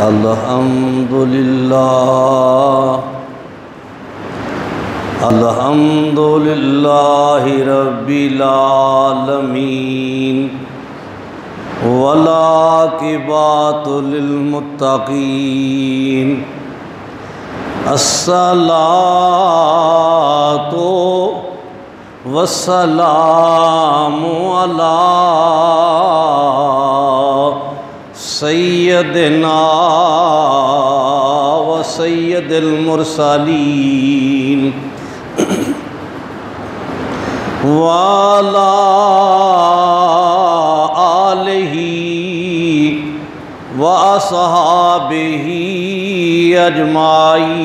अल्हम्दुलिल्लाहि रब्बिल आलमीन वलाकिबातु लिल मुत्तकीन अस्सलातु वस्सलामु अला सय्यदिना व सय्यदिल मुरसलीन वाला आलिही व असहाबिही अजमाईन।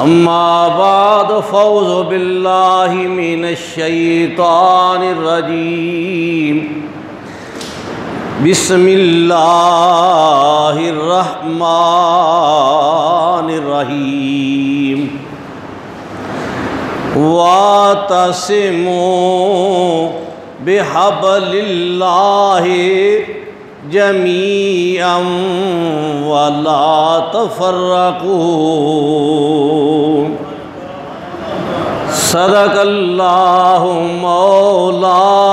अम्मा बाद फ़ौज़ु बिल्लाहि मिनश शैतानिर रजीम। बिस्मिल्लाहिर रहमानिर रहीम। वातसिमू बिहब्लिल्लाहि जमीअन वला तफर्रकू। सदक़ल्लाहु मौलानल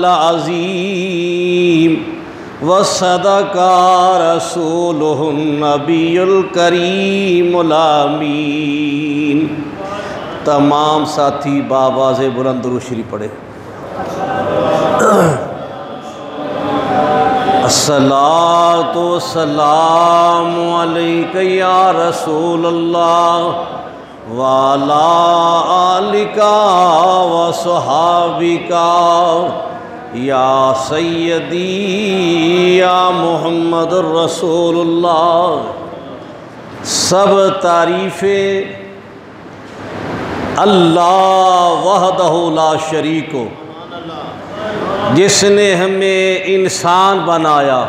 अज़ीम व सदक़ा रसूलुहुन नबियुल करीमुल अमीन। तमाम साथी बाबाज़े बुलंद दुरूद शरीफ पढ़े। अस्सलातु वस्सलामु अलैका या रसूलल्लाह व अला आलिका व सहाबिका या सय्यदी या मुहम्मदुर रसूलुल्लाह। सब तारीफ़ें अल्लाह वहदहु ला शरीक हो, जिसने हमें इंसान बनाया।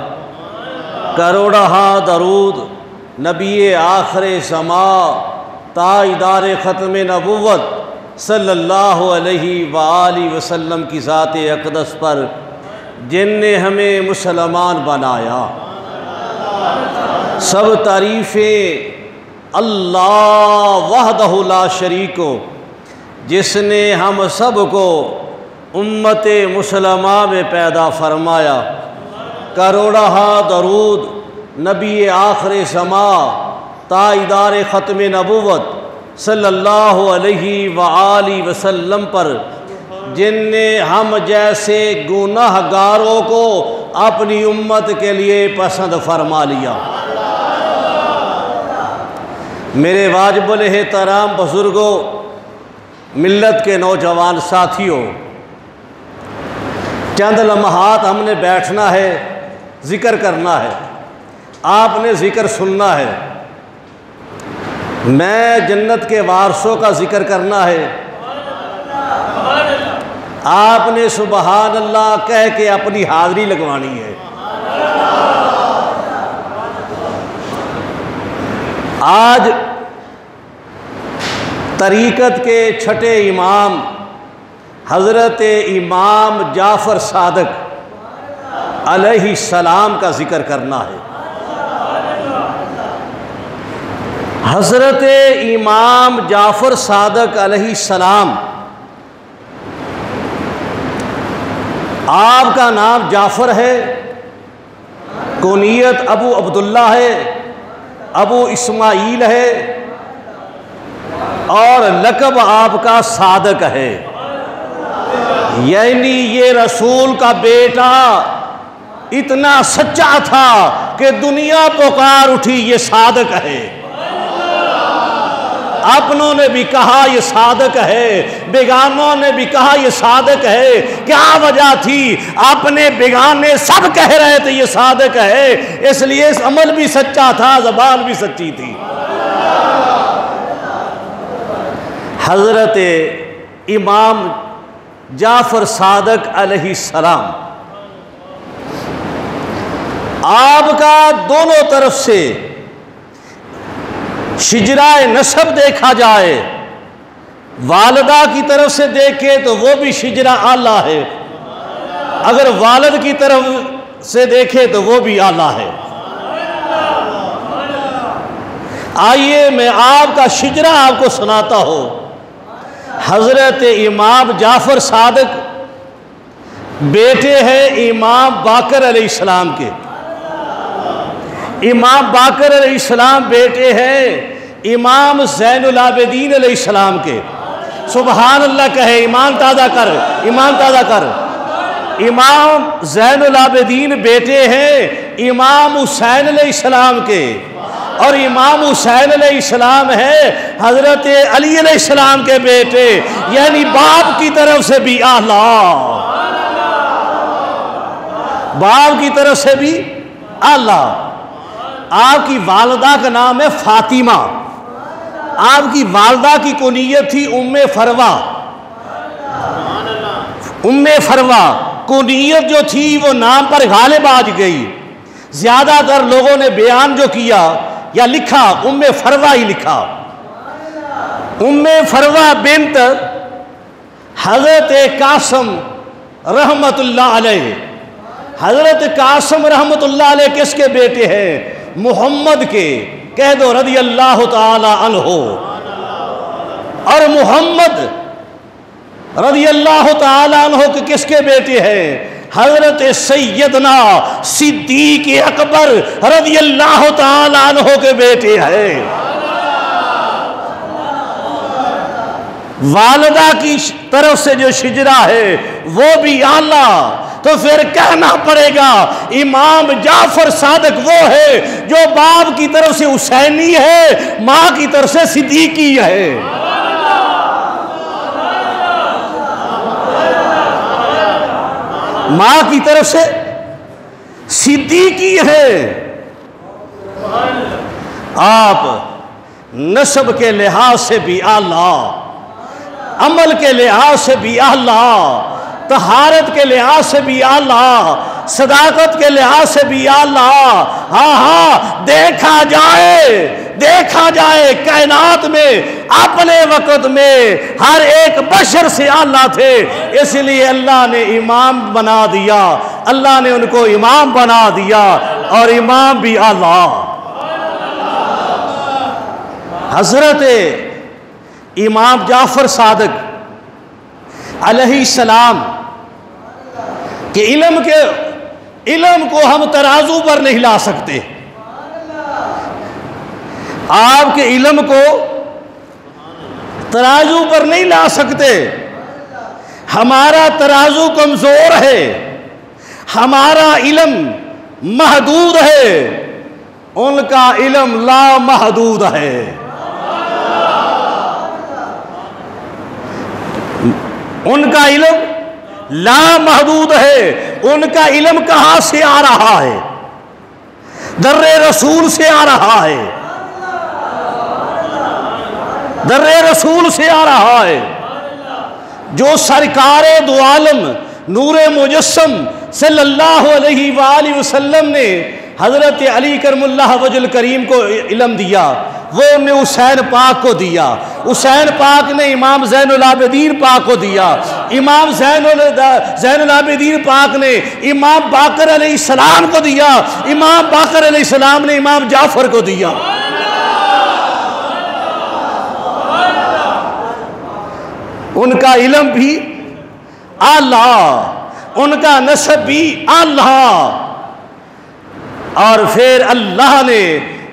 करोड़हा दरूद नबी आखिर ज़मा ताजदार ख़त्म नबुव्वत सल्लल्लाहु अलैहि वालैहि वसल्लम की ज़ात अक़दस पर, जिनने हमें मुसलमान बनाया। सब तारीफ़ें अल्लाह वहदहु ला शरीक हो, जिसने हम सब को उम्मत मुसलमा में पैदा फरमाया। करोड़हा दरूद नबी आखिर ज़मा ताजदार ख़त्म नबुव्वत सल्लल्लाहु अलैहि वालैहि वसल्लम पर, जिनने हम जैसे गुनाहगारों को अपनी उम्मत के लिए पसंद फरमा लिया। मेरे वाजिबुल एहतराम बुज़ुर्गों, मिल्लत के नौजवान साथियों, चंद लम्हात हमने बैठना है, ज़िक्र करना है, आपने ज़िक्र सुनना है। मैं जन्नत के वारसों का ज़िक्र करना है, आपने सुबहान अल्लाह कह के अपनी हाज़री लगवानी है। आज तरीक़त के छठे इमाम हज़रत इमाम जाफ़र सादक अलैहि सलाम का ज़िक्र करना है। हज़रत इमाम जाफ़र सादक अलैहि सलाम, आपका नाम जाफ़र है, कुनियत अबू अब्दुल्ला है, अबू इस्माइल है और लक़ब आपका सादक है। यानी ये रसूल का बेटा इतना सच्चा था कि दुनिया पुकार उठी ये सादक है। अपनों ने भी कहा ये सादक है, बेगानों ने भी कहा ये सादक है। क्या वजह थी? अपने बेगाने सब कह रहे थे ये सादक है, इसलिए अमल भी सच्चा था, ज़बान भी सच्ची थी। हज़रत इमाम जाफ़र सादक अलैहि सलाम, आपका दोनों तरफ से शिजराए नसब देखा जाए, वालदा की तरफ से देखे तो वो भी शिजरा आला है। अगर वालिद की तरफ से देखे तो वो भी आला है। आइए मैं आपका शिजरा आपको सुनाता हूँ। हजरत इमाम जाफर सादिक बेटे हैं इमाम बाकर अलैहिस्सलाम के। इमाम बाकर अलैहिस्सलाम बेटे हैं इमाम ज़ैनुल आबिदीन अलैहिस्सलाम के। सुबहान अल्लाह कहे, ईमान ताज़ा कर, ईमान ताज़ा कर। इमाम ज़ैनुल आबिदीन बेटे हैं इमाम हुसैन अलैहिस्सलाम के, और इमाम हुसैन अलैहिस्सलाम है हजरत अली अलैहिस्सलाम के बेटे, यानी बाप की तरफ से भी आला, बाप की तरफ से भी आला। आपकी वालदा का नाम है फातिमा। आपकी वालदा की कुनियत थी उम्मे फरवा। उम्मे फरवा कुनियत जो थी वो नाम पर गालिब आज गई। ज्यादातर लोगों ने बयान जो किया या लिखा उम्मे फरवा ही लिखा। उम्मे फरवा बिन्त हजरत कासम रहमतुल्लाह अलैह। हजरत कासम रहमतुल्लाह अलैह किसके बेटे हैं? मोहम्मद के। कह दो रज़ी अल्लाह ताला अन्हु। और मोहम्मद रज़ी अल्लाह ताला अन्हु के किसके बेटे हैं? हजरत सैयदना सिद्दीक अकबर रज़ी अल्लाह ताला अन्हु के बेटे हैं। वालदा की तरफ से जो शिजरा है वो भी आला। तो फिर कहना पड़ेगा इमाम जाफर सादिक वो है जो बाप की तरफ से हुसैनी है, माँ की तरफ से सिद्दीकी है। माँ की तरफ से सिद्दीकी है। आप नस्ब के लिहाज से भी आला, अमल के लिहाज से भी आला, तहारत के लिहाज से भी आला, सदाकत के लिहाज से भी आला। हाँ हाँ, देखा जाए कायनात में अपने वक़्त में हर एक बशर से आला थे, इसलिए अल्लाह ने इमाम बना दिया। अल्लाह ने उनको इमाम बना दिया और इमाम भी आला। हजरत इमाम जाफर सादिक अलैहिस्सलाम कि इल्म को हम तराजू पर नहीं ला सकते। आपके इल्म को तराजू पर नहीं ला सकते। हमारा तराजू कमजोर है, हमारा इल्म महदूद है, उनका इल्म ला महदूद है। उनका इल्म ला महदूद है। उनका इल्म कहां से आ रहा है? दर्रे रसूल से आ रहा है। दर्रे रसूल से आ रहा है। जो सरकारे दो आलम नूरे मुजस्सम सल्लल्लाहु अलैहि वसल्लम ने हजरत अली करमुल्लाह वजुल करीम को इल्म दिया, वो उन्हें हुसैन पाक को दिया। हुसैन पाक ने इमाम ज़ैनुल आबिदीन पाक को दिया। इमाम ज़ैनुल आबिदीन पाक ने इमाम बाकर अलैहिस्सलाम को दिया। इमाम बाकर अलैहिस्सलाम ने इमाम जाफर को दिया। उनका इल्म भी आला, उनका नसब भी आला, और फिर अल्लाह ने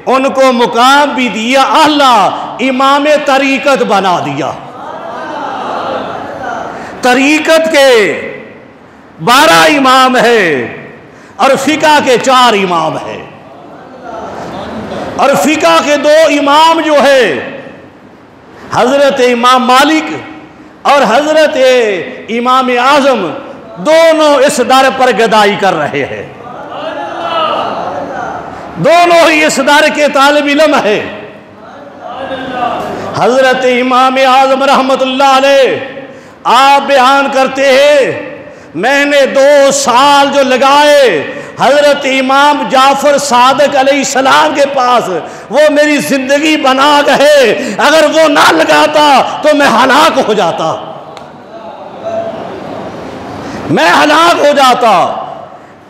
उनको मुकाम भी दिया आला, इमाम तरीकत बना दिया। तरीकत के 12 इमाम है और फिका के 4 इमाम है। और फिका के 2 इमाम जो है हजरत इमाम मालिक और हजरत इमाम आजम, दोनों इस दर पर गदाई कर रहे हैं। दोनों ही इस दर के तालिब इल्म है। हजरत इमाम आजम रहमतुल्लाह अलैह आप बयान करते हैं, मैंने 2 साल जो लगाए हजरत इमाम जाफर सादिक अलैहिस्सलाम के पास, वो मेरी जिंदगी बना गए। अगर वो ना लगाता तो मैं हलाक हो जाता, मैं हलाक हो जाता।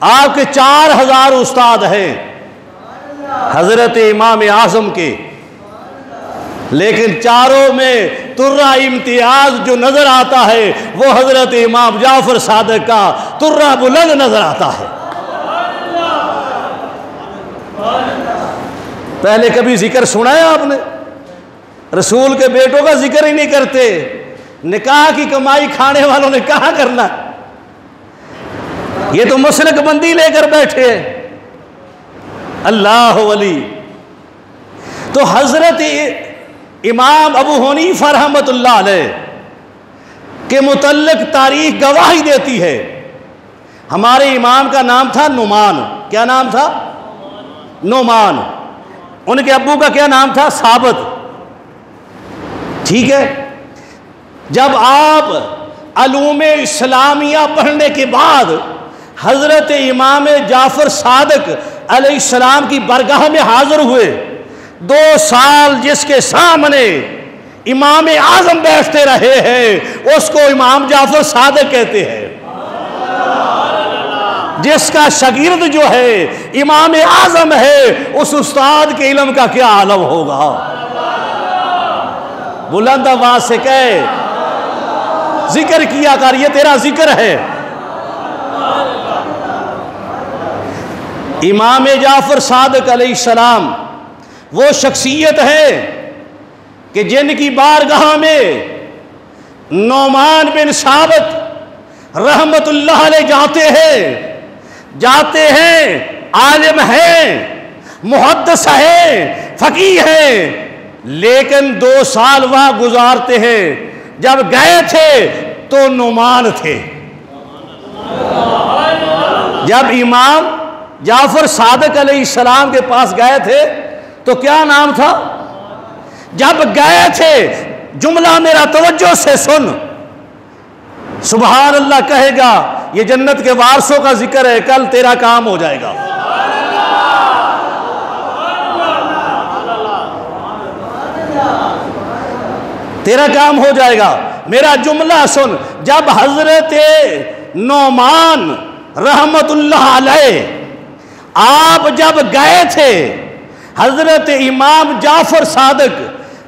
आपके 4000 उस्ताद हैं हजरत इमाम आजम के, लेकिन चारों में तुर्रा इम्तियाज जो नजर आता है वो हजरत इमाम जाफर सादिक का तुर्रा बुलंद नजर आता है। पहले कभी जिक्र सुना है आपने? रसूल के बेटों का जिक्र ही नहीं करते। निकाह की कमाई खाने वालों ने कहां करना, ये तो मसलक बंदी लेकर बैठे हैं। अल्लाह वली। तो हजरत इमाम अबू हनीफा रहमतुल्लाह अलैह के मुतल्लिक तारीख गवाही देती है। हमारे इमाम का नाम था नुमान। क्या नाम था? नुमान। उनके अब्बू का क्या नाम था? साबित। ठीक है। जब आप अलूम इस्लामिया पढ़ने के बाद हजरत इमाम जाफर सादिक अलैहिस्सलाम की बरगाह में हाजिर हुए, 2 साल जिसके सामने इमाम आजम बैठते रहे हैं उसको इमाम जाफर सादिक कहते हैं। जिसका शागिर्द जो है इमाम आजम है, उस उस्ताद के इल्म का क्या आलम होगा। बुलंद आवाज से कहे, जिक्र किया कर, ये तेरा जिक्र है। इमाम जाफर सादिक अलैहिस्सलाम वो शख्सियत है कि जिनकी बारगाह में नौमान बिन साबित रहमतुल्लाह अलैह जाते हैं, आलिम हैं, मुहद्दिस हैं, फकीह हैं, लेकिन 2 साल वहां गुजारते हैं। जब गए थे तो नुमान थे। जब इमाम जाफर सादिक अलैहिस्सलाम के पास गए थे तो क्या नाम था? जब गए थे, जुमला मेरा तवज्जो से सुन, सुभान अल्लाह कहेगा, ये जन्नत के वारसों का जिक्र है, कल तेरा काम हो जाएगा। तेरा काम हो जाएगा। मेरा जुमला सुन। जब हजरत नौमान रहमतुल्लाह अलैह आप जब गए थे हजरत इमाम जाफर सादिक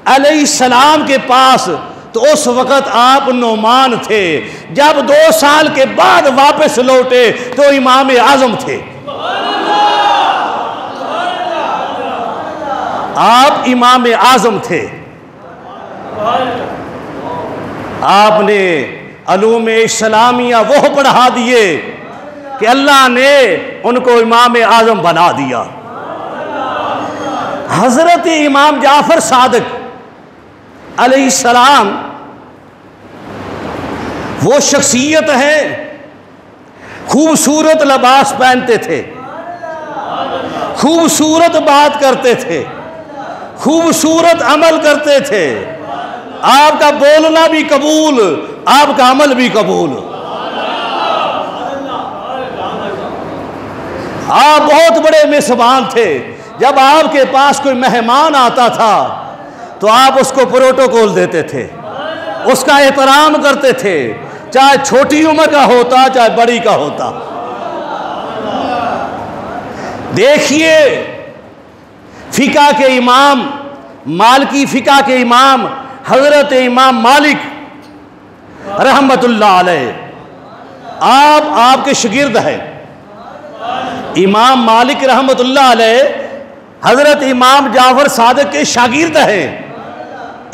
अलैहिस्सलाम के पास, तो उस वक़्त आप नौमान थे। जब 2 साल के बाद वापस लौटे तो इमाम आजम थे। आप इमाम आजम थे। आपने अलूम इस्लामिया वो पढ़ा दिए कि अल्लाह ने उनको इमाम आजम बना दिया। हजरत इमाम जाफर सादिक अलैहिस्सलाम वो शख्सियत है, खूबसूरत लिबास पहनते थे, खूबसूरत बात करते थे, खूबसूरत अमल करते थे। आपका बोलना भी कबूल, आपका अमल भी कबूल। आप बहुत बड़े मेजबान थे। जब आपके पास कोई मेहमान आता था तो आप उसको प्रोटोकॉल देते थे, उसका एहतराम करते थे, चाहे छोटी उम्र का होता चाहे बड़ी का होता। देखिए फिका के इमाम, मालिकी फिका के इमाम हजरत इमाम मालिक रहमतुल्लाह अलैह आपके शागिर्द है। इमाम मालिक रहमतुल्लाह अलैह हजरत इमाम जाफर सादिक के शागिर्द हैं।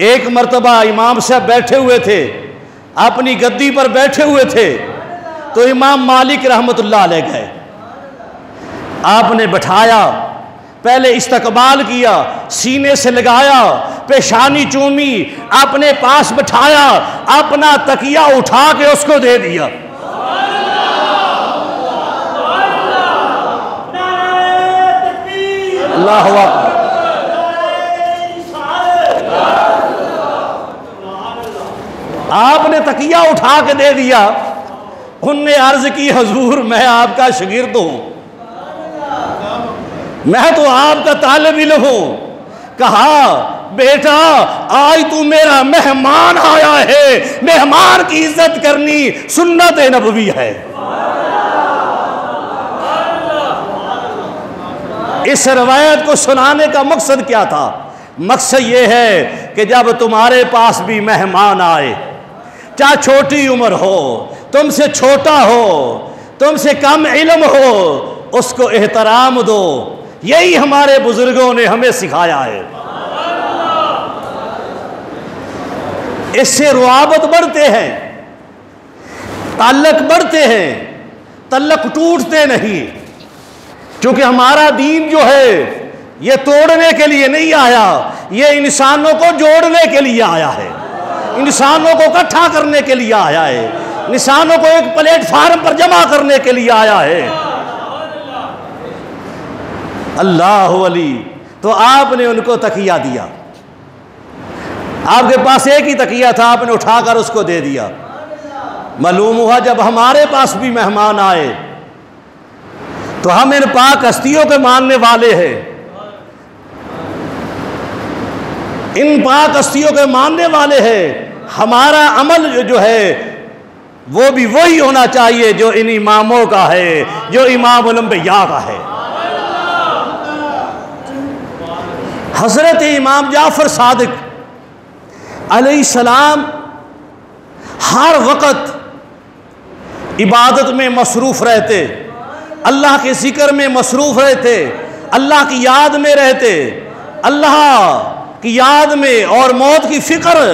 एक मर्तबा इमाम साहब बैठे हुए थे, अपनी गद्दी पर बैठे हुए थे, तो इमाम मालिक रहमतुल्लाह अलैह गए। आपने बैठाया, पहले इस्तकबाल किया, सीने से लगाया, पेशानी चूमी, अपने पास बैठाया, अपना तकिया उठा के उसको दे दिया। अल्लाहु अकबर। आपने तकिया उठा के दे दिया। उनने अर्ज की, हुजूर मैं आपका शागिर्द हूं, मैं तो आपका तालिब इल्म हूं। कहा, बेटा आज तू मेरा मेहमान आया है, मेहमान की इज्जत करनी सुन्नत नबवी है। इस रवायत को सुनाने का मकसद क्या था? मकसद ये है कि जब तुम्हारे पास भी मेहमान आए, चाहे छोटी उम्र हो, तुमसे छोटा हो, तुमसे कम इल्म हो, उसको एहतराम दो। यही हमारे बुजुर्गों ने हमें सिखाया है। इससे रुआबत बढ़ते हैं, ताल्लुक बढ़ते हैं, ताल्लुक टूटते नहीं। क्योंकि हमारा दीन जो है ये तोड़ने के लिए नहीं आया, ये इंसानों को जोड़ने के लिए आया है, इंसानों को इकट्ठा करने के लिए आया है, इंसानों को एक प्लेटफार्म पर जमा करने के लिए आया है। अल्लाह वली। तो आपने उनको तकिया दिया, आपके पास एक ही तकिया था, आपने उठाकर उसको दे दिया। मालूम हुआ जब हमारे पास भी मेहमान आए तो हम इन पाक हस्तियों के मानने वाले हैं, इन पाक हस्तियों के मानने वाले हैं। हमारा अमल जो है वो भी वही होना चाहिए जो इन इमामों का है, जो इमाम उल अंबिया का है। हजरत इमाम जाफर सादिक अलैहिस्सलाम हर वक़्त इबादत में मसरूफ़ रहते, अल्लाह के ज़िक्र में मसरूफ़ रहते, अल्लाह की याद में रहते, अल्लाह की याद में, और मौत की फ़िक्र,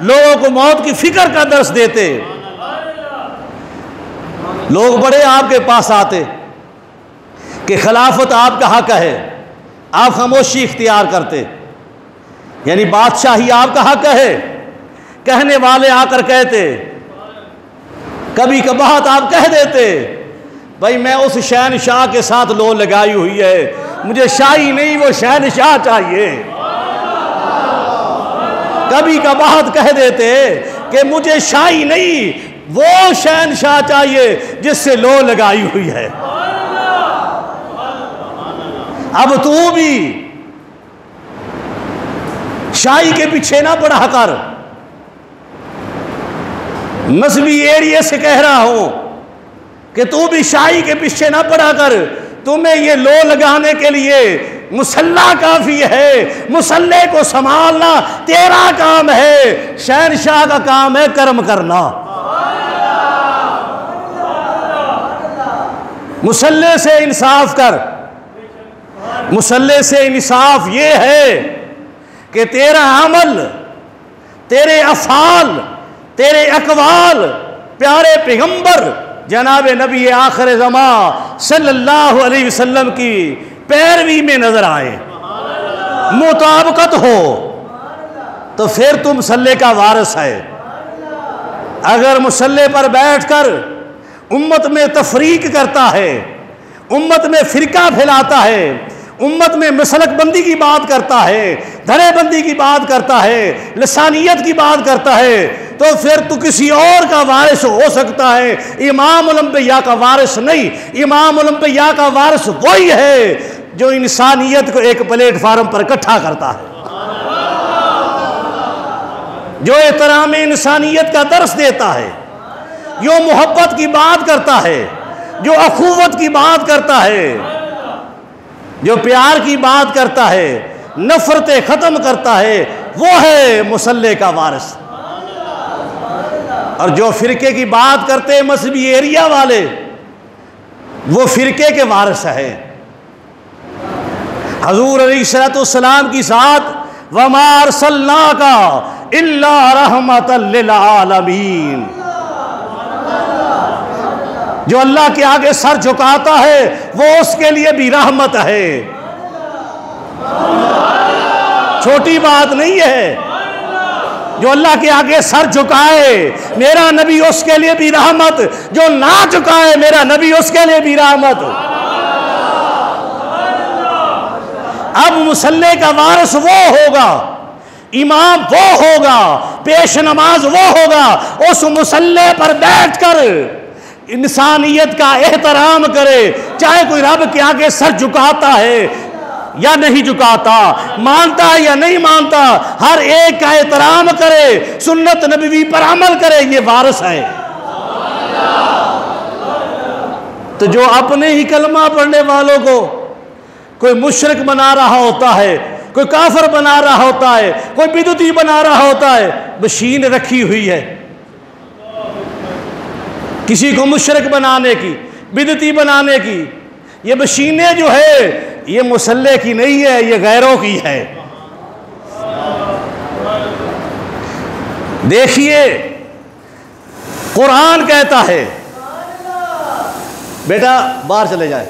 लोगों को मौत की फ़िक्र का दर्स देते। लोग बड़े आपके पास आते कि खिलाफत आपका हक है, आप खामोशी इख्तियार करते, यानी बादशाही आपका हक है। कहने वाले आकर कहते, कभी कभात आप कह देते, भाई मैं उस शहनशाह के साथ लो लगाई हुई है, मुझे शाही नहीं वो शहनशाह चाहिए। कभी कभात कह देते कि मुझे शाही नहीं वो शहनशाह चाहिए जिससे लो लगाई हुई है। अब तू भी शाही के पीछे ना पड़ा कर। मजहबी एरिया से कह रहा हूं कि तू भी शाही के पीछे ना पड़ा कर। तुम्हें ये लो लगाने के लिए मुसल्ला काफी है, मुसल्ले को संभालना तेरा काम है, शहनशाह का काम है कर्म करना। मुसल्ले से इंसाफ कर। मुसल्ले से इंसाफ ये है कि तेरा अमल, तेरे अफ़ाल, तेरे अक़वाल प्यारे पैगंबर जनाब नबी आखिर ज़मा सल्लल्लाहु अलैहि वसल्लम की पैरवी में नजर आए, मुताबकत हो, तो फिर तुम मुसल्ले का वारिस है। अगर मुसल्ले पर बैठकर उम्मत में तफरीक करता है, उम्मत में फ़िरका फैलाता है, उम्मत में मसलक बंदी की बात करता है, धरे बंदी की बात करता है, लसानियत की बात करता है, तो फिर तू किसी और का वारिस हो सकता है, इमाम उल अंबिया का वारिस नहीं। इमाम उल अंबिया का वारिस वही है जो इंसानियत को एक प्लेटफार्म पर इकट्ठा करता है, जो एहतराम इंसानियत का दर्स देता है, जो मोहब्बत की बात करता है, जो अखुवत की बात करता है, जो प्यार की बात करता है, नफरतें ख़त्म करता है, वो है मुसल्ले का वारिस। और जो फ़िरके की बात करते हैं मजहबी एरिया वाले, वो फ़िरके के वारिस है। हजूर अलैहिस्सलाम की साथ वमा अरसलनाका इल्ला रहमतल लिल आलमीन, जो अल्लाह के आगे सर झुकाता है वो उसके लिए भी रहमत है। छोटी बात नहीं है। जो अल्लाह के आगे सर झुकाए मेरा नबी उसके लिए भी रहमत, जो ना झुकाए मेरा नबी उसके लिए भी रहमत। अब मुसल्ले का वारिस वो होगा, इमाम वो होगा, पेश नमाज वो होगा, उस मुसल्ले पर बैठकर इंसानियत का एहतराम करे, चाहे कोई रब के आगे सर झुकाता है या नहीं झुकाता, मानता है या नहीं मानता, हर एक का एहतराम करे, सुन्नत नबवी पर अमल करे, ये वारिस है। तो जो अपने ही कलमा पढ़ने वालों को कोई मुशरिक बना रहा होता है, कोई काफर बना रहा होता है, कोई बिदअती बना रहा होता है, मशीन रखी हुई है किसी को मुशरिक बनाने की, बिदअती बनाने की। ये मशीनें जो है ये मुसल्ले की नहीं है, ये गैरों की है। देखिए कुरान कहता है, बेटा बाहर चले जाए,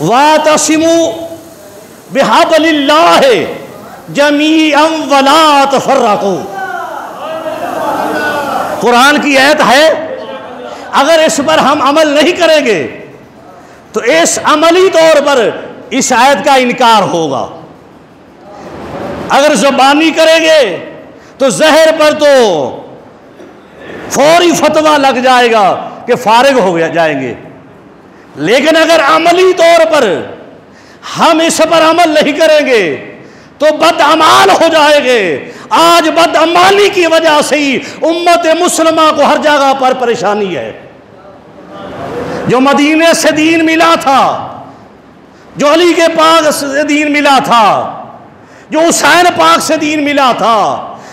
वातसिमू बिहब्लिल्लाह जमीअन वला तफर्रकू। कुरान की आयत है, अगर इस पर हम अमल नहीं करेंगे तो इस अमली तौर पर इस आयत का इनकार होगा। अगर ज़बानी करेंगे तो जहर पर तो फौरी फतवा लग जाएगा कि फारिग हो जाएंगे, लेकिन अगर अमली तौर पर हम इस पर अमल नहीं करेंगे तो बदअमाल हो जाएंगे। आज बदअमाली की वजह से ही उम्मत मुस्लिमा को हर जगह पर परेशानी है। जो मदीने से दीन मिला था, जो अली के पाक से दीन मिला था, जो हुसैन पाक से दीन मिला था,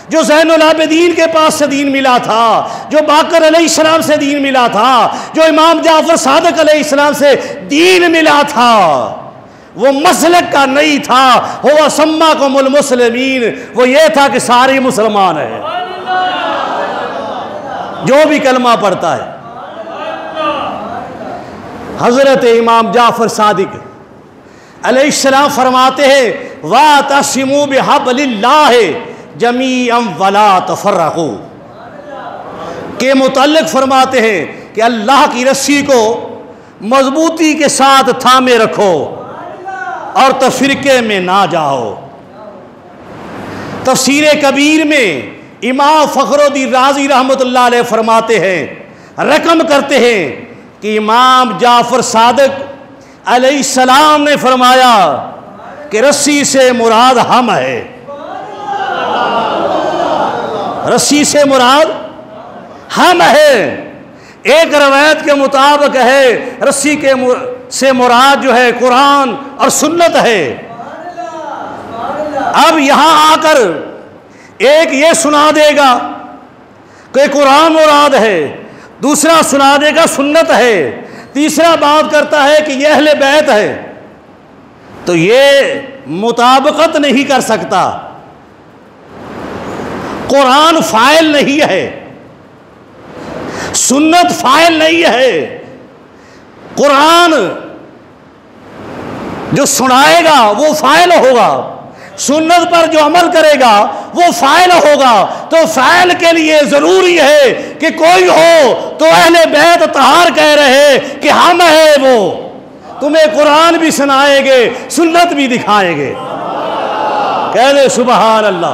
जो ज़ैनुल आबिदीन के पास से दीन मिला था, जो बाकर अलैहिस्सलाम से दीन मिला था, जो इमाम जाफर सादिक अलैहिस्सलाम से दीन मिला था, वो मसलक का नहीं था। हुवा सम्माकुमुल मुस्लिमीन, वो ये था कि सारे मुसलमान हैं, जो भी कलमा पढ़ता है। हजरत इमाम जाफर सादिक अलैहिस्सलाम फरमाते हैं, वातसिमू बिहब्लिल्लाह जमीअन वला तफर्रकू के मुतल्लिक फरमाते हैं कि अल्लाह की रस्सी को मजबूती के साथ थामे रखो और तफरीके में ना जाओ। तफसीर कबीर में इमाम फखरुद्दीन राजी रहमतुल्लाह अलैह फरमाते हैं, रकम करते हैं कि इमाम जाफर सादिक अलैहिस्सलाम ने फरमाया कि रस्सी से मुराद हम है, रस्सी से मुराद हम है। एक रवायत के मुताबिक है रस्सी के से मुराद जो है कुरान और सुन्नत है। अब यहां आकर एक ये सुना देगा कि कुरान मुराद है, दूसरा सुना देगा सुन्नत है, तीसरा बात करता है कि यह अहले बैत है, तो ये मुताबिकत नहीं कर सकता। कुरान फाइल नहीं है, सुन्नत फाइल नहीं है। कुरान जो सुनाएगा वो फाइल होगा, सुन्नत पर जो अमल करेगा वो फाइल होगा। तो फाइल के लिए जरूरी है कि कोई हो तो अहले बैत तहार कह रहे कि हम है वो, तुम्हें कुरान भी सुनाएंगे, सुन्नत भी दिखाएंगे। कह दे सुबहान अल्लाह।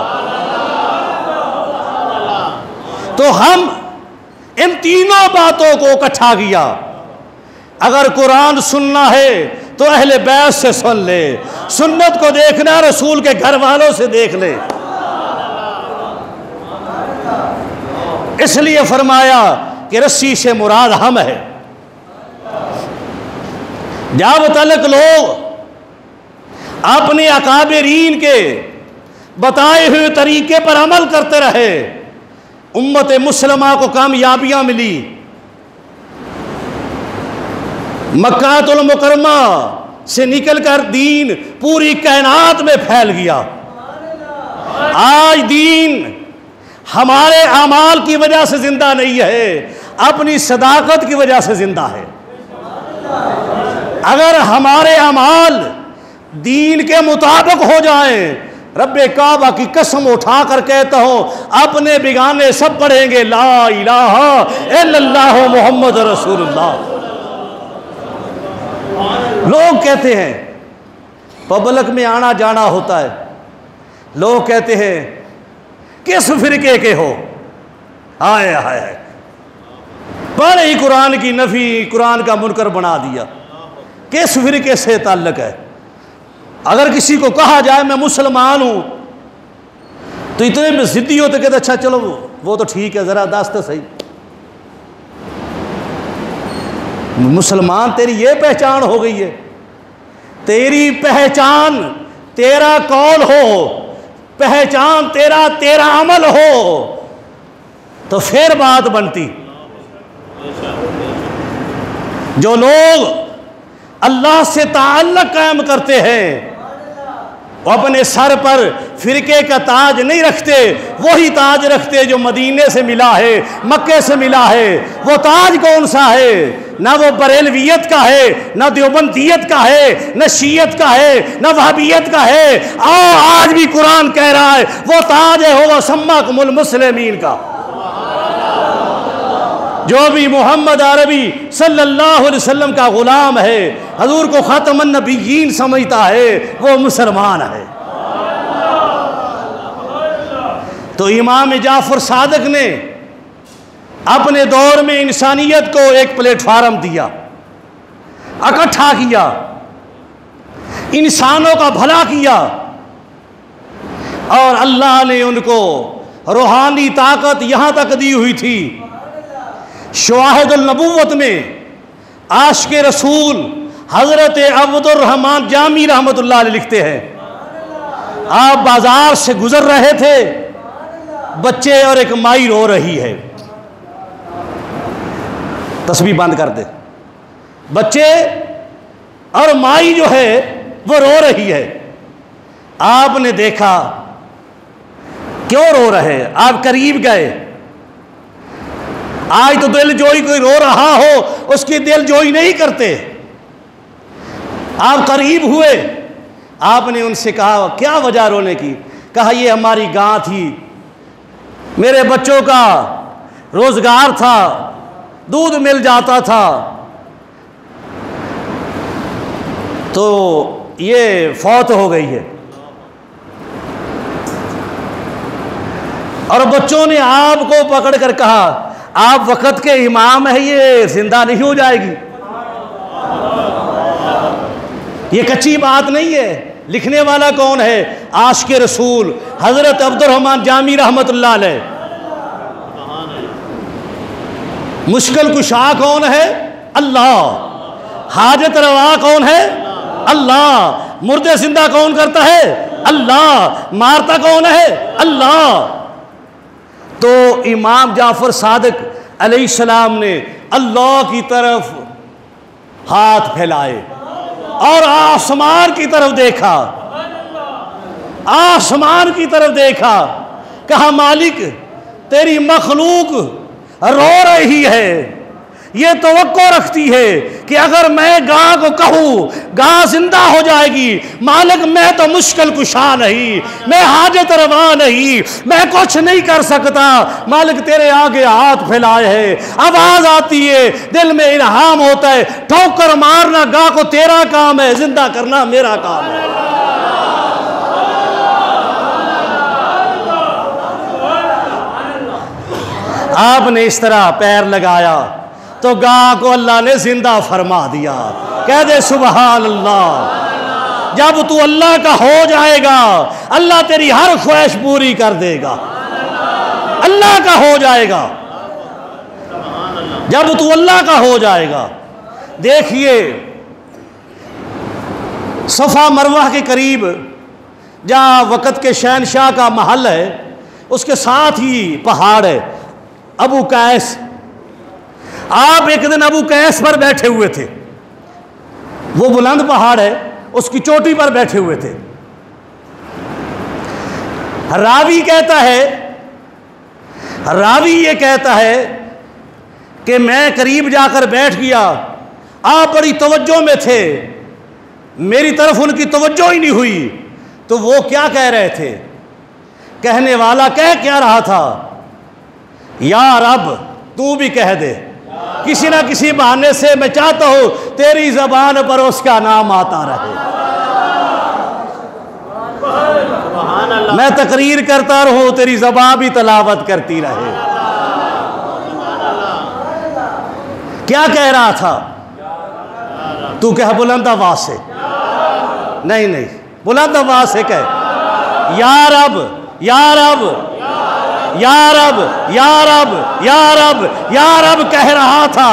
तो हम इन तीनों बातों को इकट्ठा किया। अगर कुरान सुनना है तो अहले बैत से सुन ले, सुन्नत को देखना रसूल के घर वालों से देख ले। इसलिए फरमाया कि रस्सी से मुराद हम है। जब तक लोग अपने अकाबिरीन के बताए हुए तरीके पर अमल करते रहे, उम्मत मुस्लिमा को कामयाबियां मिली। मक्कातुल मुकर्रमा से निकलकर दीन पूरी कायनात में फैल गया। आज दीन हमारे अमाल की वजह से जिंदा नहीं है, अपनी सदाकत की वजह से जिंदा है। अगर हमारे अमाल दीन के मुताबिक हो जाएं, रब्बे काबा की कसम उठा कर कहता हूं, अपने बिगाने सब पढ़ेंगे ला इलाहा इल्लल्लाह मुहम्मद रसूलुल्लाह। लोग कहते हैं पब्लिक में आना जाना होता है, लोग कहते हैं किस फिरके के हो, आए हाय बड़े ही कुरान की नफी, कुरान का मुनकर बना दिया। किस फिरके से ताल्लुक है? अगर किसी को कहा जाए मैं मुसलमान हूं तो इतने में जिद्दी होते कहते अच्छा चलो वो तो ठीक है, जरा दास्ते सही, मुसलमान तेरी ये पहचान हो गई है। तेरी पहचान तेरा कौल हो, पहचान तेरा अमल हो, तो फिर बात बनती। जो लोग अल्लाह से ताल्लुक़ कायम करते हैं वो अपने सर पर फिरके का ताज नहीं रखते, वही ताज रखते जो मदीने से मिला है, मक्के से मिला है। वो ताज कौन सा है? ना वो बरेलवियत का है, ना देवबंदियत का है, ना शियत का है, ना वहाबियत का है। आज भी कुरान कह रहा है वो ताज है होगा सम्माकुमुल मुस्लिमीन का। जो भी मोहम्मद अरबी सल्लल्लाहु अलैहि वसल्लम का गुलाम है, हजूर को खातमुन नबिय्यीन समझता है, वो मुसलमान है। तो इमाम जाफर सादिक ने अपने दौर में इंसानियत को एक प्लेटफार्म दिया, इकट्ठा किया, इंसानों का भला किया, और अल्लाह ने उनको रूहानी ताकत यहां तक दी हुई थी। शवाहिदुल नबुव्वत में आशिक़े रसूल हज़रत अब्दुर रहमान जामी रहमतुल्लाह अलैह लिखते हैं, आप बाजार से गुजर रहे थे, बच्चे और एक माई रो रही है। तस्बीह बंद कर दे। बच्चे और माई जो है वो रो रही है। आपने देखा क्यों रो रहे? आप करीब गए। आज तो दिल जोई कोई रो रहा हो उसकी दिल जोई नहीं करते। आप करीब हुए, आपने उनसे कहा क्या वजह रोने की? कहा ये हमारी गां थी, मेरे बच्चों का रोजगार था, दूध मिल जाता था, तो ये फौत हो गई है। और बच्चों ने आपको पकड़ कर कहा आप वक़्त के इमाम है, ये जिंदा नहीं हो जाएगी। ये कच्ची बात नहीं है। लिखने वाला कौन है? आशिक़े रसूल हज़रत अब्दुर रहमान जामी रहमतुल्लाह अलैह। मुश्किल कुशा कौन है? अल्लाह। हाजत रवा कौन है? अल्लाह। मुर्दे जिंदा कौन करता है? अल्लाह। मारता कौन है? अल्लाह। तो इमाम जाफर सादिक अलैहिस्सलाम ने अल्लाह की तरफ हाथ फैलाए और आसमान की तरफ देखा, आसमान की तरफ देखा, कहा मालिक तेरी मखलूक रो रही है, ये तवक्को रखती है कि अगर मैं गां को कहूँ गां जिंदा हो जाएगी। मालिक मैं तो मुश्किल कुशा नहीं, मैं हाजत रवा नहीं, मैं कुछ नहीं कर सकता। मालिक तेरे आगे हाथ फैलाए है, आवाज आती है, दिल में इल्हाम होता है, ठोकर मारना गां को तेरा काम है, जिंदा करना मेरा काम है। आपने इस तरह पैर लगाया तो गां को अल्लाह ने जिंदा फरमा दिया। कह दे सुभान अल्लाह। जब तू अल्लाह का हो जाएगा अल्लाह तेरी हर ख्वाहिश पूरी कर देगा। अल्लाह का हो जाएगा जब तू अल्लाह का हो जाएगा। देखिए सफ़ा मरवा के करीब जहाँ वक़्त के शहनशाह का महल है उसके साथ ही पहाड़ है अबू कैस। आप एक दिन अबू कैस पर बैठे हुए थे, वो बुलंद पहाड़ है, उसकी चोटी पर बैठे हुए थे। रावी ये कहता है कि मैं करीब जाकर बैठ गया, आप बड़ी तवज्जो में थे, मेरी तरफ उनकी तवज्जो ही नहीं हुई। तो वो क्या कह रहे थे? कहने वाला कह क्या रहा था? या रब तू भी कह दे, किसी ना किसी बहाने से मैं चाहता हूं तेरी जबान पर उसका नाम आता रहे। मैं तकरीर करता रहूं, तेरी जबान भी तलावत करती रहे। क्या कह रहा था? तू कह बुलंद आवाज से, नहीं बुलंद आवाज से कह, या रब या रब या रब या रब या रब या रब कह रहा था।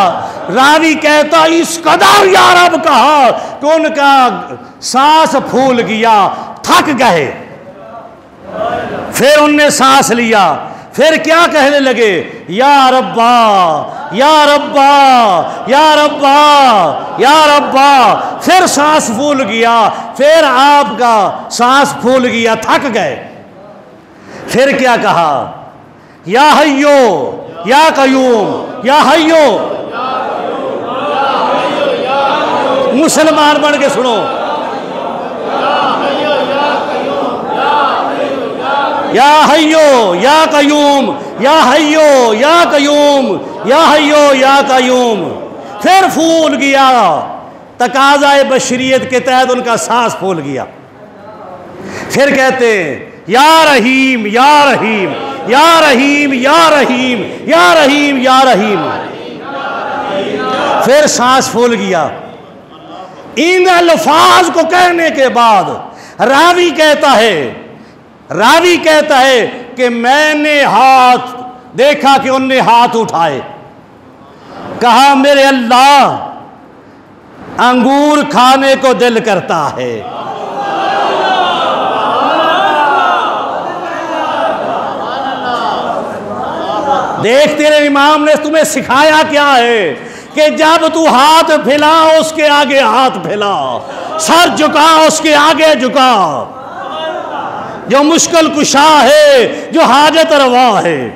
रावी कहता इस कदर या रब कहा कि उनका सांस फूल गया, थक गए। फिर उनने सांस लिया, फिर क्या कहने लगे, या रब्बा या रब्बा या रब्बा या रब्बा। फिर सांस फूल गया, फिर आपका सांस फूल गया, थक गए। फिर क्या कहा, या हय्यो या कयूम, या हय्यो। मुसलमान बन के सुनो, या हय्यो या कयूम, या हय्यो या कयूम, या हय्यो या कयूम। फिर फूल गया, तकाज़ाए बशरियत के तहत उनका सांस फूल गया। फिर कहते या रहीम या रहीम या रहीम या रहीम या रहीम या रहीम। फिर सांस फूल गया। इन अल्फाज को कहने के बाद रावी कहता है कि मैंने हाथ देखा कि उनने हाथ उठाए, कहा मेरे अल्लाह अंगूर खाने को दिल करता है। देख तेरे इमाम ने तुम्हें सिखाया क्या है कि जब तू हाथ फैला उसके आगे हाथ फैला, सर झुका उसके आगे झुका। जो मुश्किल कुशा है, जो हाजत रवा है।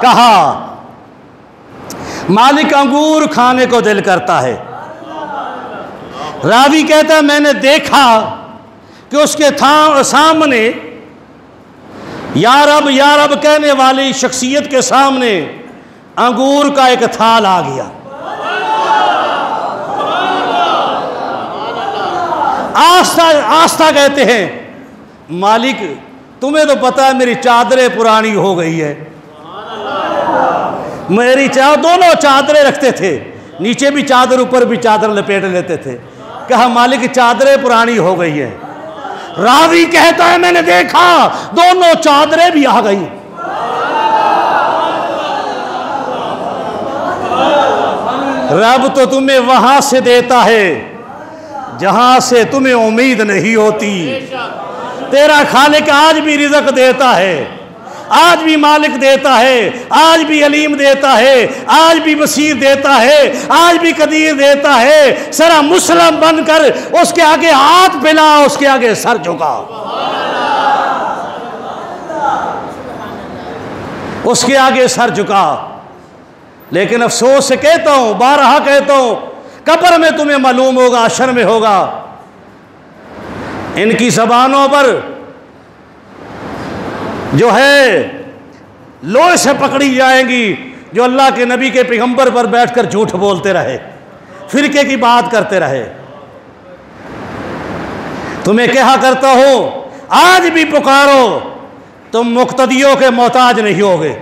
कहा मालिक अंगूर खाने को दिल करता है। रावी कहता है मैंने देखा कि उसके सामने या रब कहने वाली शख्सियत के सामने अंगूर का एक थाल आ गया। आस्था आस्था कहते हैं मालिक तुम्हें तो पता है मेरी चादरें पुरानी हो गई है। मेरी दोनों चादरें रखते थे, नीचे भी चादर ऊपर भी चादर लपेट लेते थे। कहा मालिक चादरें पुरानी हो गई है। रावी कहता है मैंने देखा दोनों चादरें भी आ गई। रब तो तुम्हें वहां से देता है जहां से तुम्हें उम्मीद नहीं होती। तेरा खालिक आज भी रिज़्क़ देता है, आज भी मालिक देता है, आज भी अलीम देता है, आज भी बसीर देता है, आज भी कदीर देता है। सरा मुस्लिम बनकर उसके आगे हाथ फैला, उसके आगे सर झुका, उसके आगे सर झुका। लेकिन अफसोस से कहता हूं, बारहा कहता हूं, कब्र में तुम्हें मालूम होगा, अशर में होगा। इनकी ज़बानों पर जो है लोहे से पकड़ी जाएंगी जो अल्लाह के नबी के पैगंबर पर बैठकर झूठ बोलते रहे, फिरके की बात करते रहे। तुम्हें कहा करता हो आज भी पुकारो, तुम मुक्तदियों के मोहताज नहीं होगे।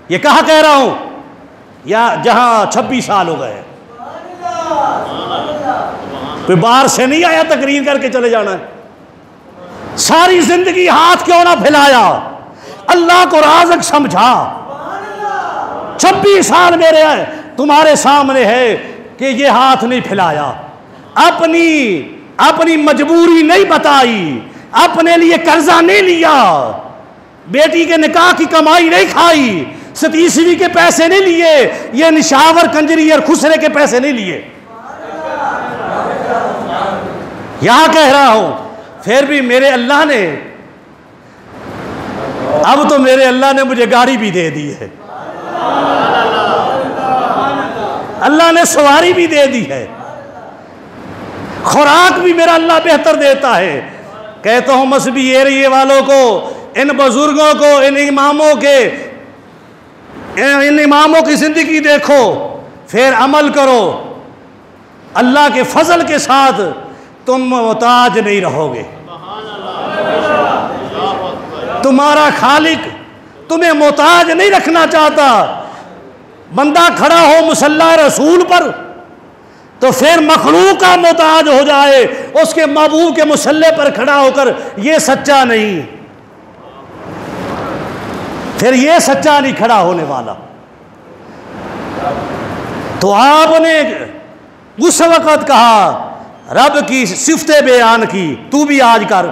ये कहा कह रहा हूं या जहां 26 साल हो गए, कोई बाहर से नहीं आया तकरीर करके चले जाना है। सारी जिंदगी हाथ क्यों ना फैलाया, अल्लाह को राज़िक समझा। 26 साल मेरे तुम्हारे सामने है कि ये हाथ नहीं फैलाया, अपनी मजबूरी नहीं बताई, अपने लिए कर्जा नहीं लिया, बेटी के निकाह की कमाई नहीं खाई, 27वीं के पैसे नहीं लिए, ये निशावर कंजरी और खुसरे के पैसे नहीं लिए। यहां कह रहा हूं फिर भी मेरे अल्लाह ने, अब तो मेरे अल्लाह ने मुझे गाड़ी भी दे दी है, अल्लाह ने सवारी भी दे दी है, खुराक भी मेरा अल्लाह बेहतर देता है। कहता हूं मजहबी एरिए वालों को, इन बुजुर्गों को, इन इमामों की जिंदगी देखो, फिर अमल करो, अल्लाह के फजल के साथ तुम मोहताज नहीं रहोगे। तुम्हारा खालिक तुम्हें मोहताज नहीं रखना चाहता। बंदा खड़ा हो मुसल्ला रसूल पर तो फिर मखलूक का मोहताज हो जाए उसके महबूब के मुसल्ले पर खड़ा होकर, यह सच्चा नहीं, फिर यह सच्चा नहीं खड़ा होने वाला। तो आपने उस वक़्त कहा रब की सिफते बयान की, तू भी आज कर।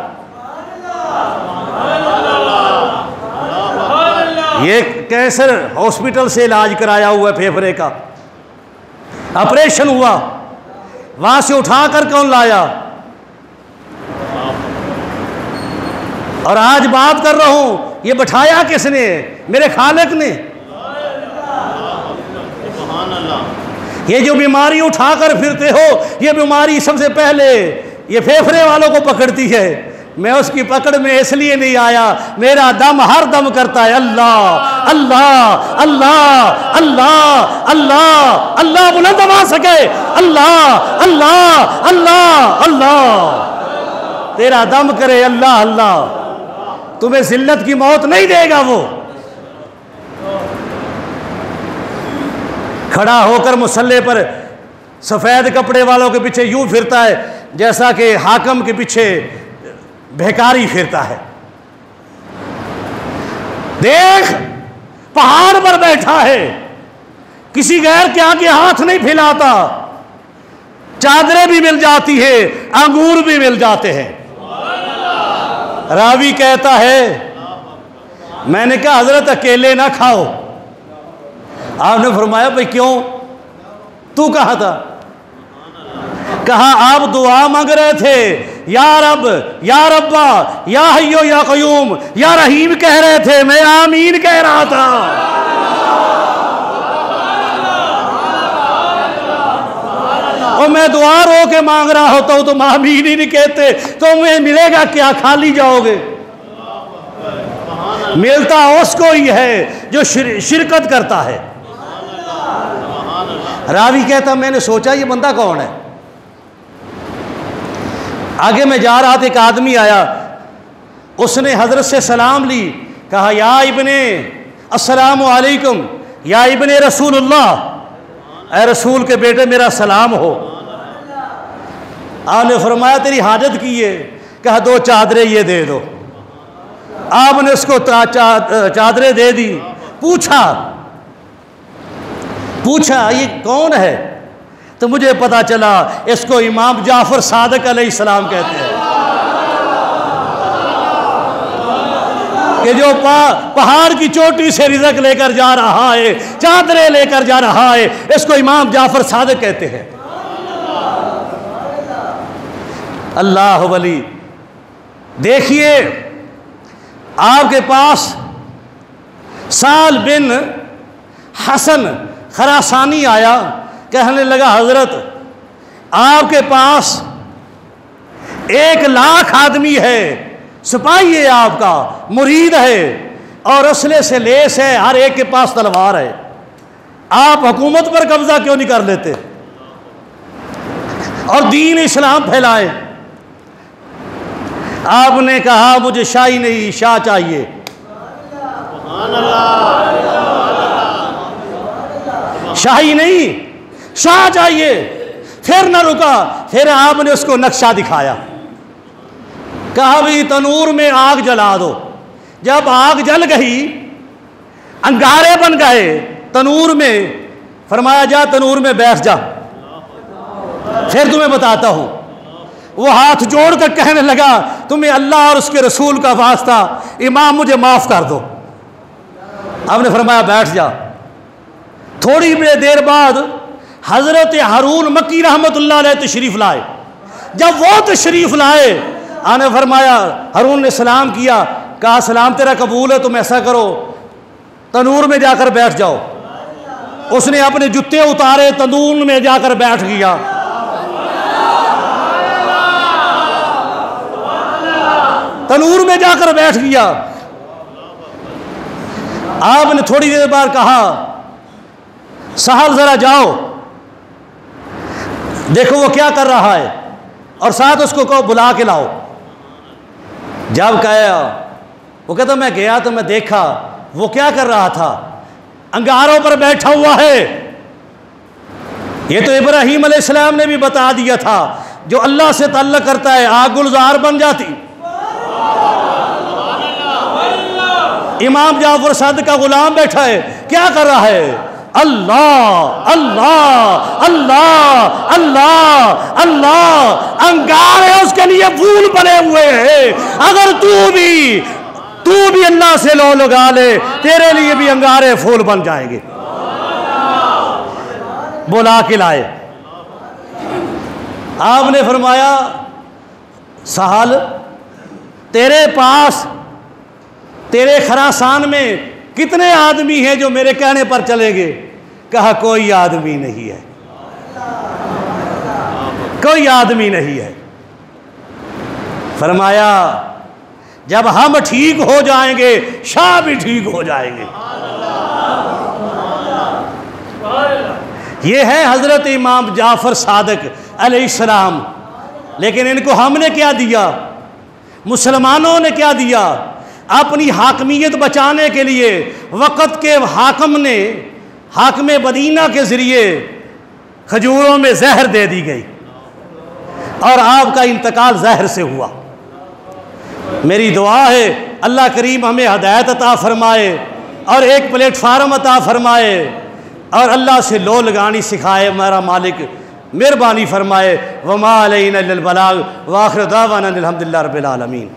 ये कैंसर हॉस्पिटल से इलाज कराया हुआ फेफड़े का, ऑपरेशन हुआ, वहां से उठाकर कौन लाया? और आज बात कर रहा हूं, ये बैठाया किसने? मेरे खालिक ने। ये जो बीमारी उठाकर फिरते हो, ये बीमारी सबसे पहले ये फेफड़े वालों को पकड़ती है। मैं उसकी पकड़ में इसलिए नहीं आया, मेरा दम हर दम करता है अल्लाह अल्लाह अल्लाह अल्लाह अल्लाह अल्लाह, बुलंद आवाज सके अल्लाह अल्लाह अल्लाह अल्लाह। तेरा दम करे अल्लाह अल्लाह, तुम्हें जिल्लत की मौत नहीं देगा। वो खड़ा होकर मुसल्ले पर सफ़ेद कपड़े वालों के पीछे यूं फिरता है जैसा कि हाकम के पीछे भिखारी फिरता है। देख, पहाड़ पर बैठा है, किसी गैर के आगे हाथ नहीं फैलाता, चादरें भी मिल जाती है, अंगूर भी मिल जाते हैं। रावी कहता है, मैंने कहा हजरत अकेले ना खाओ। आपने फरमाया भाई क्यों? तू कहा था? कहा आप दुआ मांग रहे थे, या रब या रब्बा या हय्यो या कयूम या रहीम कह रहे थे, मैं आमीन कह रहा था। और मैं दुआ रो के मांग रहा होता हूं, तुम आमीन ही नहीं कहते, तो तुम्हें मिलेगा क्या? खाली जाओगे। मिलता उसको ही है जो शिरकत करता है। रावी कहता मैंने सोचा ये बंदा कौन है। आगे मैं जा रहा था, एक आदमी आया, उसने हजरत से सलाम ली, कहा या इब्ने अस्सलामु अलैकुम या इब्ने रसूलुल्लाह, ऐ रसूल के बेटे मेरा सलाम हो। आपने फरमाया तेरी हाजत की है? कहा दो चादरें ये दे दो। आपने उसको चादरें दे दी। पूछा ये कौन है? तो मुझे पता चला इसको इमाम जाफर सादिक अलैहिस्सलाम कहते हैं, कि जो पहाड़ की चोटी से रिज़्क़ लेकर जा रहा है, चादरें लेकर जा रहा है, इसको इमाम जाफर सादिक कहते हैं। अल्लाह वली। देखिए आपके पास साल बिन हसन खरासानी आया, कहने लगा हजरत आपके पास 1 लाख आदमी है, सिपाही है आपका, मुरीद है और असले से लेस है, हर एक के पास तलवार है, आप हुकूमत पर कब्जा क्यों नहीं कर लेते और दीन इस्लाम फैलाए? आपने कहा मुझे शाही नहीं शाह चाहिए। शाही नहीं शाह चाहिए। फिर न रुका, फिर आपने उसको नक्शा दिखाया, कहा भी तनूर में आग जला दो। जब आग जल गई, अंगारे बन गए तनूर में, फरमाया जा तनूर में बैठ जा, फिर तुम्हें बताता हूं। वो हाथ जोड़कर कहने लगा तुम्हें अल्लाह और उसके रसूल का वास्ता, इमाम मुझे माफ कर दो। आपने फरमाया बैठ जा। थोड़ी देर बाद हजरत हारून मक्की रहमतुल्लाह अलैह तशरीफ लाए। जब वो तशरीफ लाए, आने फरमाया, हारून ने सलाम किया, कहा सलाम तेरा कबूल है, तुम ऐसा करो तनूर में जाकर बैठ जाओ। उसने अपने जूते उतारे, तनूर में जाकर बैठ गया। तनूर में जाकर बैठ गया। आपने थोड़ी देर बाद कहा साहब जरा जाओ देखो वो क्या कर रहा है, और साथ उसको कहो बुला के लाओ। जब गया, वो कहता मैं गया तो मैं देखा वो क्या कर रहा था, अंगारों पर बैठा हुआ है। ये तो इब्राहीम अलैहिस्सलाम ने भी बता दिया था, जो अल्लाह से ताल्लुक़ करता है आग गुलजार बन जाती। इमाम जाफर सादिक का गुलाम बैठा है, क्या कर रहा है? अल्लाह अल्लाह अल्लाह अल्लाह अल्लाह। अंगारे उसके लिए फूल बने हुए हैं। अगर तू भी अल्लाह से लो लगा ले, तेरे लिए भी अंगारे फूल बन जाएंगे। बुला के लाए। आपने फरमाया सहल, तेरे पास तेरे खरासान में कितने आदमी हैं जो मेरे कहने पर चलेंगे? कहा कोई आदमी नहीं है, कोई आदमी नहीं है। फरमाया जब हम ठीक हो जाएंगे शाह भी ठीक हो जाएंगे। ये है हजरत इमाम जाफर सादिक अलैहिस्सलाम। लेकिन इनको हमने क्या दिया? मुसलमानों ने क्या दिया? अपनी हाकमियत बचाने के लिए वक़्त के हाकम ने हाकम मदीना के ज़रिए खजूरों में जहर दे दी गई और आपका इंतकाल जहर से हुआ। मेरी दुआ है अल्लाह करीम हमें हदायत अता फरमाए और एक प्लेटफार्म अता फरमाए और अल्लाह से लो लगानी सिखाए। हमारा मालिक मेहरबानी फरमाए। वमा अलैना इल्लल बलाग व आखिर दावाना अल्हम्दुलिल्लाहि रब्बिल आलमीन।